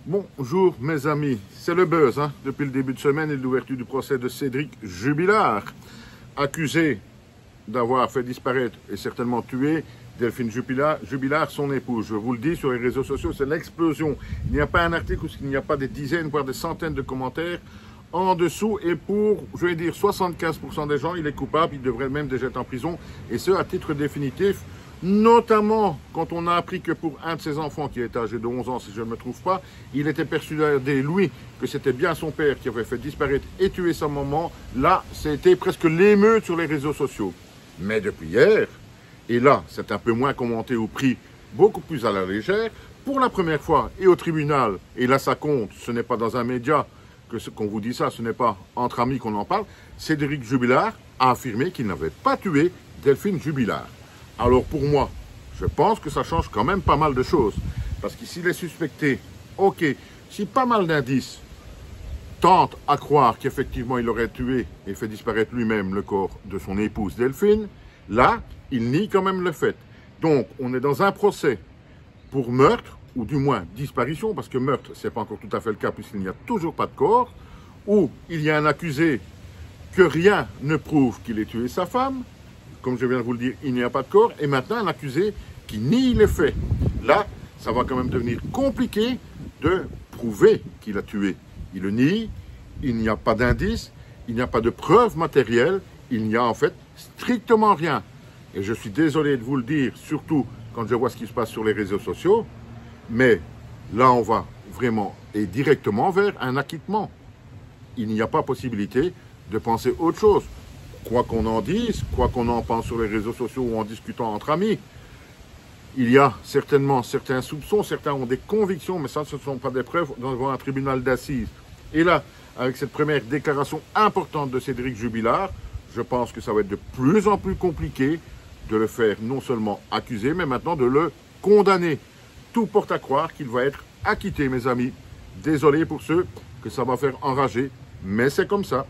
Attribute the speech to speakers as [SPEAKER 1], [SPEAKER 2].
[SPEAKER 1] Bonjour mes amis, c'est le buzz depuis le début de semaine et l'ouverture du procès de Cédric Jubilard, accusé d'avoir fait disparaître et certainement tué Delphine Jubilard, son épouse. Je vous le dis, sur les réseaux sociaux, c'est l'explosion. Il n'y a pas un article où il n'y a pas des dizaines, voire des centaines de commentaires en dessous. Et pour, je vais dire, 75% des gens, il est coupable, il devrait même déjà être en prison, et ce, à titre définitif. Notamment quand on a appris que pour un de ses enfants, qui est âgé de 11 ans, si je ne me trouve pas, il était persuadé, lui, que c'était bien son père qui avait fait disparaître et tuer sa maman. Là, c'était presque l'émeute sur les réseaux sociaux. Mais depuis hier, et là, c'est un peu moins commenté ou pris beaucoup plus à la légère, pour la première fois, et au tribunal, et là ça compte, ce n'est pas dans un média qu'on vous dit ça, ce n'est pas entre amis qu'on en parle, Cédric Jubilard a affirmé qu'il n'avait pas tué Delphine Jubilard. Alors pour moi, je pense que ça change quand même pas mal de choses. Parce que s'il est suspecté, ok, si pas mal d'indices tentent à croire qu'effectivement il aurait tué et fait disparaître lui-même le corps de son épouse Delphine, là, il nie quand même le fait. Donc, on est dans un procès pour meurtre, ou du moins disparition, parce que meurtre, ce n'est pas encore tout à fait le cas puisqu'il n'y a toujours pas de corps, où il y a un accusé que rien ne prouve qu'il ait tué sa femme. Comme je viens de vous le dire, il n'y a pas de corps. Et maintenant, un accusé qui nie les faits. Là, ça va quand même devenir compliqué de prouver qu'il a tué. Il le nie, il n'y a pas d'indice, il n'y a pas de preuve matérielle, il n'y a en fait strictement rien. Et je suis désolé de vous le dire, surtout quand je vois ce qui se passe sur les réseaux sociaux, mais là, on va vraiment et directement vers un acquittement. Il n'y a pas possibilité de penser autre chose. Quoi qu'on en dise, quoi qu'on en pense sur les réseaux sociaux ou en discutant entre amis, il y a certainement certains soupçons, certains ont des convictions, mais ça, ce ne sont pas des preuves devant un tribunal d'assises. Et là, avec cette première déclaration importante de Cédric Jubilard, je pense que ça va être de plus en plus compliqué de le faire non seulement accuser, mais maintenant de le condamner. Tout porte à croire qu'il va être acquitté, mes amis. Désolé pour ceux que ça va faire enrager, mais c'est comme ça.